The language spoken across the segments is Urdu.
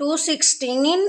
216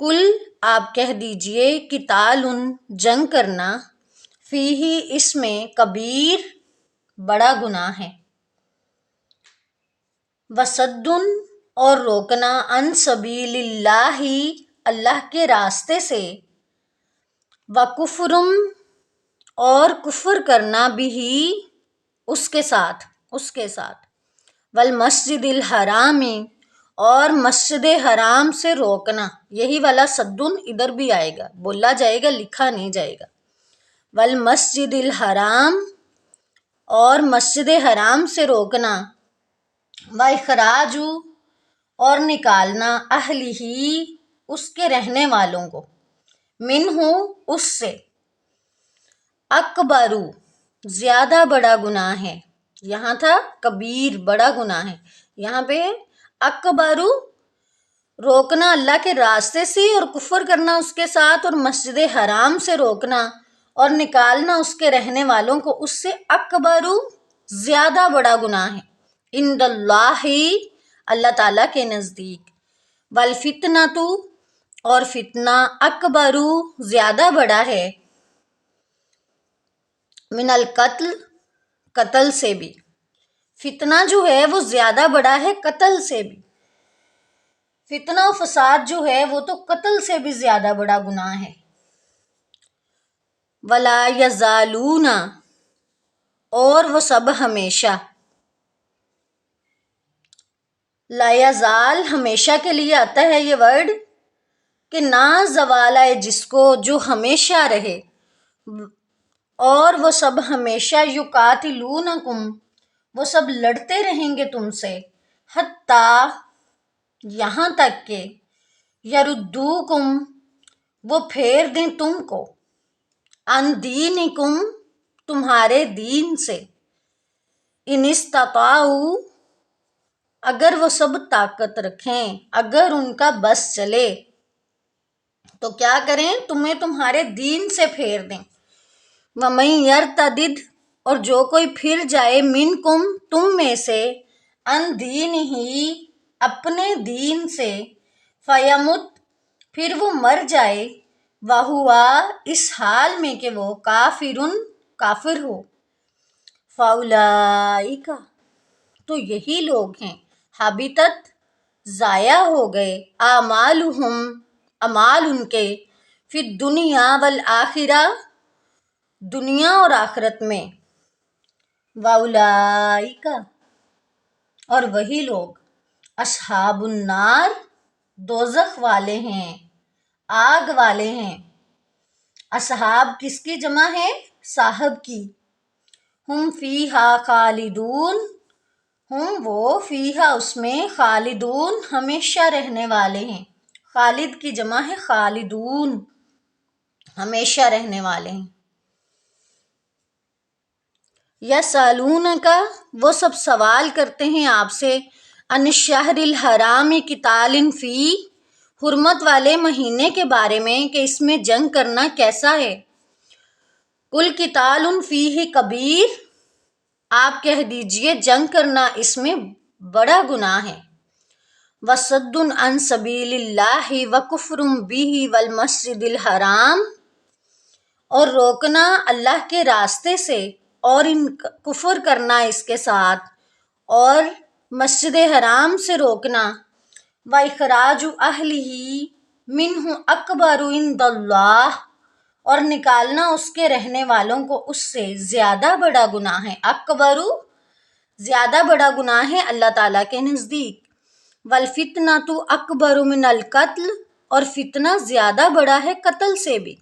کل آپ کہہ دیجئے قتال جنگ کرنا، فیہ اس میں، کبیر بڑا گناہ ہے، وصد اور روکنا، عن سبیل اللہ اللہ کے راستے سے، وکفر اور کفر کرنا، بھی اس کے ساتھ، والمسجد الحرام اور مسجد حرام سے روکنا، یہی والا صدن ادھر بھی آئے گا، بولا جائے گا، لکھا نہیں جائے گا، والمسجد الحرام اور مسجد حرام سے روکنا، واخراج اور نکالنا، اہلہ اس کے رہنے والوں کو، منہ اس سے، اکبرو زیادہ بڑا گناہ ہے، یہاں تھا کبیر بڑا گناہ ہے، یہاں پہ اکبرو روکنا اللہ کے راستے سے اور کفر کرنا اس کے ساتھ، اور مسجد حرام سے روکنا اور نکالنا اس کے رہنے والوں کو اس سے، اکبرو زیادہ بڑا گناہ ہے، عند اللہ اللہ تعالیٰ کے نزدیک، والفتنۃ اور فتنہ، اکبرو زیادہ بڑا ہے، من القتل قتل سے بھی، فتنہ جو ہے وہ زیادہ بڑا ہے قتل سے بھی، فتنہ و فساد جو ہے وہ تو قتل سے بھی زیادہ بڑا گناہ ہے، ولا یزالون اور وہ سب ہمیشہ، لا یزال ہمیشہ کے لیے آتا ہے یہ ورڈ، کہ نہ زوال آئے جس کو، جو ہمیشہ رہے، اور وہ سب ہمیشہ، یقاتلونکم وہ سب لڑتے رہیں گے تم سے، حتیٰ یہاں تک کہ، یردوکم وہ پھیر دیں تم کو، عن دینکم تمہارے دین سے، ان استطاعوا اگر وہ سب طاقت رکھیں، اگر ان کا بس چلے تو کیا کریں، تمہیں تمہارے دین سے پھیر دیں، وَمَن يَرْتَدِدْ اور جو کوئی پھر جائے، منکم تم میں سے، عن دینہ اپنے دین سے، فیمت پھر وہ مر جائے، وہو اس حال میں کہ وہ کافر ہو، فَأُولَئِکَ تو یہی لوگ ہیں، حبطت ضائع ہو گئے، اعمالہم اعمال ان کے، فی الدنیا والآخرہ دنیا اور آخرت میں، وَأُولَئِکَ اور وہی لوگ، اصحاب النار دوزخ والے ہیں، آگ والے ہیں، اصحاب کس کی جمع ہے، صاحب کی، ہم فیہا خالدون ہم وہ فیہا اس میں، خالدون ہمیشہ رہنے والے ہیں، خالد کی جمع ہے خالدون، ہمیشہ رہنے والے ہیں، یسألونک وہ سب سوال کرتے ہیں آپ سے، عن الشہر الحرام قتال فی حرمت والے مہینے کے بارے میں کہ اس میں جنگ کرنا کیسا ہے، کل قتال فیہ کبیر آپ کہہ دیجئے جنگ کرنا اس میں بڑا گناہ ہے، وصد عن سبیل اللہ وکفر بہ والمسجد الحرام اور روکنا اللہ کے راستے سے اور کفر کرنا اس کے ساتھ، اور مسجد حرام سے روکنا، واخراج اہلہ منہ اکبر عند اللہ اور نکالنا اس کے رہنے والوں کو اس سے زیادہ بڑا گناہ ہے، اکبرو زیادہ بڑا گناہ ہے اللہ تعالیٰ کے نزدیک، والفتنۃ اکبر من القتل اور فتنہ زیادہ بڑا ہے قتل سے بھی،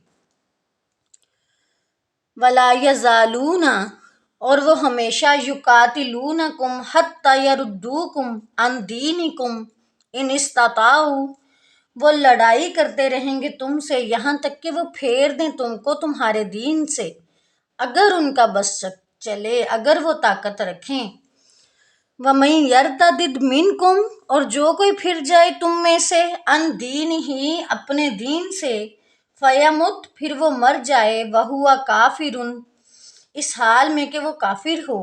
ولا یزالون اور وہ ہمیشہ، یقاتلونکم حتی یردوکم عن دینکم ان استطاعوا وہ لڑائی کرتے رہیں گے تم سے یہاں تک کہ وہ پھیر دیں تم کو تمہارے دین سے، اگر ان کا بس چلے، اگر وہ طاقت رکھیں، وَمَن يَرْتَدِدْ مِنْكُمْ اور جو کوئی پھر جائے تم میں سے، عن دینہ اپنے دین سے، فیمت پھر وہ مر جائے، وہو کافر اس حال میں کہ وہ کافر ہو،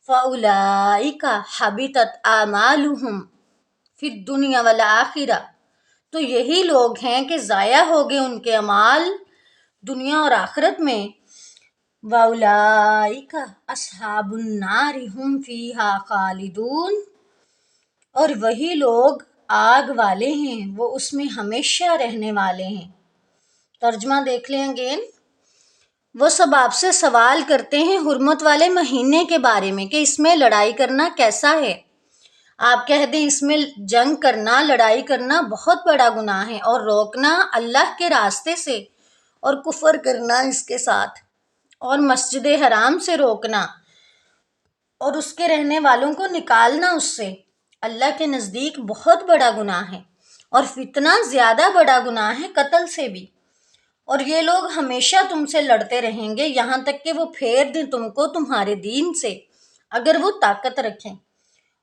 فَأُولَئِکَ حبطت اعمالہم فی الدنیا والآخرہ تو یہی لوگ ہیں کہ ضائع ہو گئے ان کے اعمال دنیا اور آخرت میں۔ وَأُولَئِکَ أَصْحَابُ النَّارِ هُمْ فِیہَا خَالِدُونَ، اور وہی لوگ آگ والے ہیں، وہ اس میں ہمیشہ رہنے والے ہیں۔ ترجمہ دیکھ لیں اگین۔ وہ سب آپ سے سوال کرتے ہیں حرمت والے مہینے کے بارے میں کہ اس میں لڑائی کرنا کیسا ہے۔ آپ کہہ دیں اس میں جنگ کرنا، لڑائی کرنا بہت بڑا گناہ ہے، اور روکنا اللہ کے راستے سے، اور کفر کرنا اس کے ساتھ، اور مسجد حرام سے روکنا، اور اس کے رہنے والوں کو نکالنا اس سے، اللہ کے نزدیک بہت بڑا گناہ ہے، اور فتنہ زیادہ بڑا گناہ ہے قتل سے بھی۔ اور یہ لوگ ہمیشہ تم سے لڑتے رہیں گے یہاں تک کہ وہ پھیر دیں تم کو تمہارے دین سے، اگر وہ طاقت رکھیں۔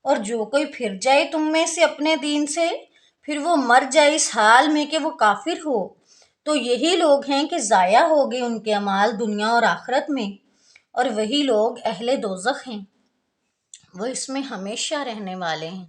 اور جو کوئی پھر جائے تم میں سے اپنے دین سے، پھر وہ مر جائے اس حال میں کہ وہ کافر ہو، تو یہی لوگ ہیں کہ ضائع ہو گئے ان کے اعمال دنیا اور آخرت میں، اور وہی لوگ اہل دوزخ ہیں، وہ اس میں ہمیشہ رہنے والے ہیں۔